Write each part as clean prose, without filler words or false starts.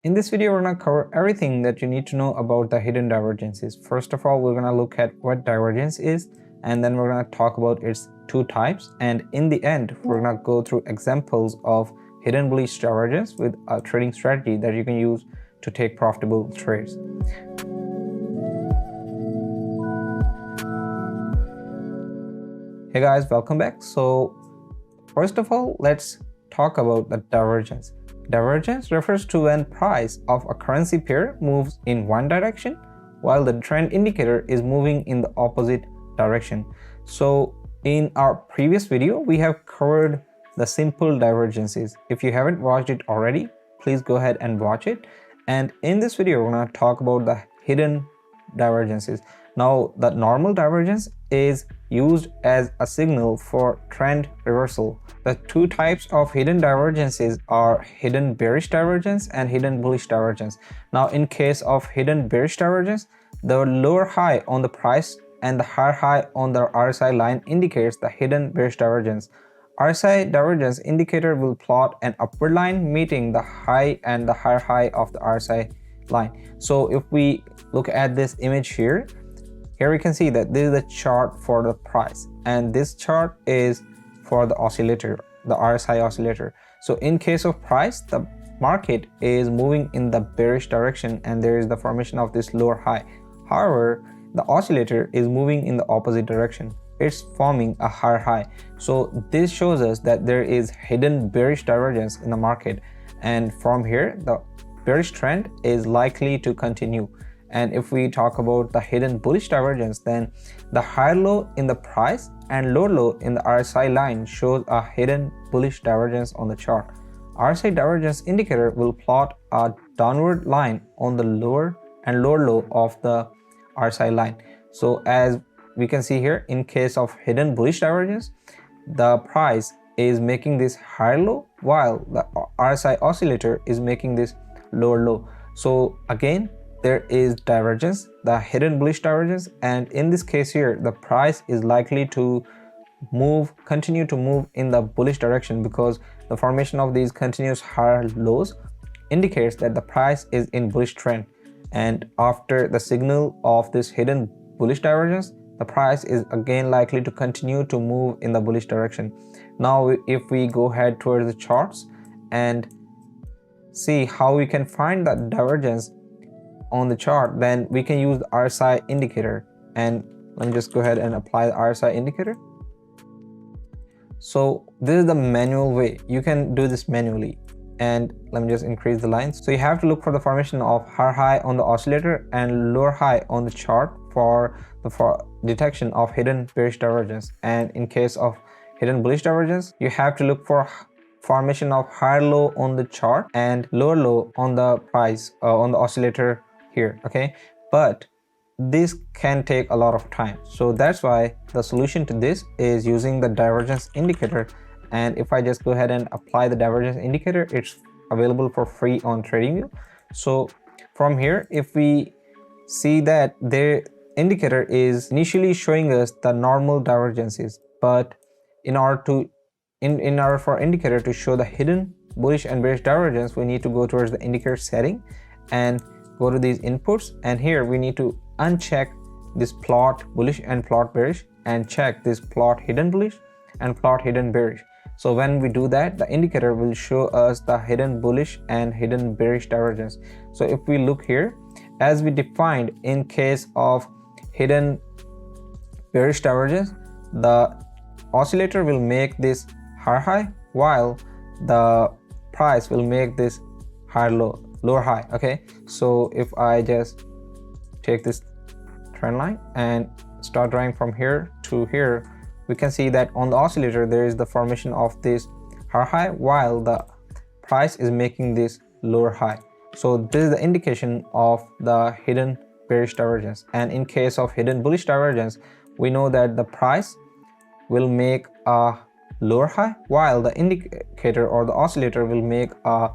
In this video, we're going to cover everything that you need to know about the hidden divergences. First of all, we're going to look at what divergence is, and then we're going to talk about its two types. And in the end, we're going to go through examples of hidden bullish divergence with a trading strategy that you can use to take profitable trades. Hey guys, welcome back. So first of all, let's talk about the divergence. Divergence refers to when price of a currency pair moves in one direction while the trend indicator is moving in the opposite direction. So in our previous video, we have covered the simple divergences. If you haven't watched it already, please go ahead and watch it. And in this video, we're going to talk about the hidden divergences. Now, the normal divergence is used as a signal for trend reversal. The two types of hidden divergences are hidden bearish divergence and hidden bullish divergence. Now, in case of hidden bearish divergence, the lower high on the price and the higher high on the RSI line indicates the hidden bearish divergence. RSI divergence indicator will plot an upward line meeting the high and the higher high of the RSI line. So if we look at this image here we can see that this is the chart for the price, and this chart is for the oscillator, the RSI oscillator. So in case of price, the market is moving in the bearish direction and there is the formation of this lower high. However, the oscillator is moving in the opposite direction. It's forming a higher high. So this shows us that there is hidden bearish divergence in the market, and from here the bearish trend is likely to continue. And if we talk about the hidden bullish divergence, then the higher low in the price and lower low in the RSI line shows a hidden bullish divergence on the chart. RSI divergence indicator will plot a downward line on the lower and lower low of the RSI line. So as we can see here, in case of hidden bullish divergence, the price is making this higher low while the RSI oscillator is making this lower low. So again, there is divergence, the hidden bullish divergence, and in this case here, the price is likely to continue to move in the bullish direction because the formation of these continuous higher lows indicates that the price is in bullish trend. And after the signal of this hidden bullish divergence, the price is again likely to continue to move in the bullish direction. Now, if we go ahead towards the charts and see how we can find that divergence on the chart, then we can use the RSI indicator. And let me just go ahead and apply the RSI indicator. So this is the manual way. You can do this manually. And let me just increase the lines. So you have to look for the formation of higher high on the oscillator and lower high on the chart for detection of hidden bearish divergence. And in case of hidden bullish divergence, you have to look for formation of higher low on the chart and lower low on the price on the oscillator here. Okay, but this can take a lot of time, so that's why the solution to this is using the divergence indicator. And if I just go ahead and apply the divergence indicator, it's available for free on TradingView. So from here, if we see that the indicator is initially showing us the normal divergences, but in order for indicator to show the hidden bullish and bearish divergence, we need to go towards the indicator setting and go to these inputs, and here we need to uncheck this plot bullish and plot bearish and check this plot hidden bullish and plot hidden bearish. So when we do that, the indicator will show us the hidden bullish and hidden bearish divergence. So if we look here, as we defined, in case of hidden bearish divergence, the oscillator will make this higher high while the price will make this lower high. Okay, so if I just take this trend line and start drawing from here to here, we can see that on the oscillator there is the formation of this higher high while the price is making this lower high. So this is the indication of the hidden bearish divergence. And in case of hidden bullish divergence, we know that the price will make a lower high while the indicator or the oscillator will make a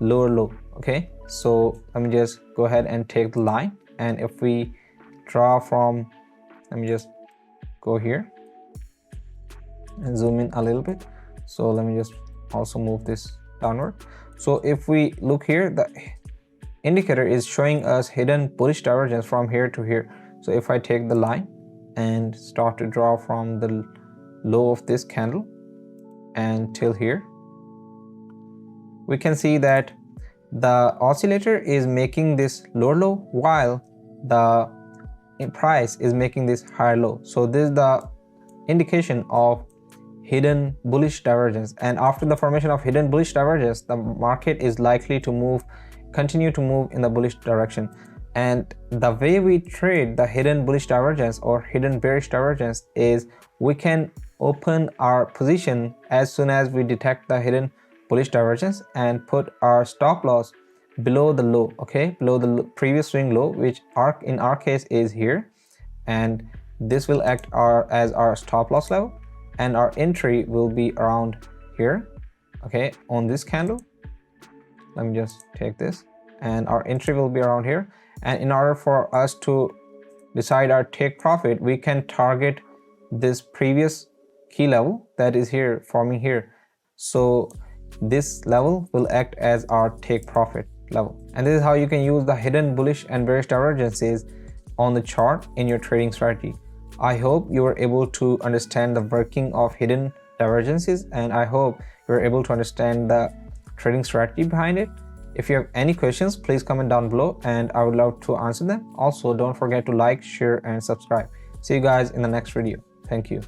lower low. Okay, so let me just go ahead and take the line, and if we draw from, let me just go here and zoom in a little bit. So let me just also move this downward. So if we look here, the indicator is showing us hidden bullish divergence from here to here. So if I take the line and start to draw from the low of this candle and till here, we can see that the oscillator is making this lower low while the price is making this higher low. So this is the indication of hidden bullish divergence, and after the formation of hidden bullish divergence, the market is likely to continue to move in the bullish direction. And the way we trade the hidden bullish divergence or hidden bearish divergence is we can open our position as soon as we detect the hidden bullish divergence and put our stop loss below the low, okay, below the previous swing low, which in our case is here, and this will act as our stop loss level, and our entry will be around here, okay, on this candle. Let me just take this, and our entry will be around here. And in order for us to decide our take profit, we can target this previous key level that is here, forming here. So this level will act as our take profit level. And this is how you can use the hidden bullish and bearish divergences on the chart in your trading strategy. I hope you were able to understand the working of hidden divergences, and I hope you're able to understand the trading strategy behind it. If you have any questions, please comment down below and I would love to answer them. Also, don't forget to like, share and subscribe. See you guys in the next video. Thank you.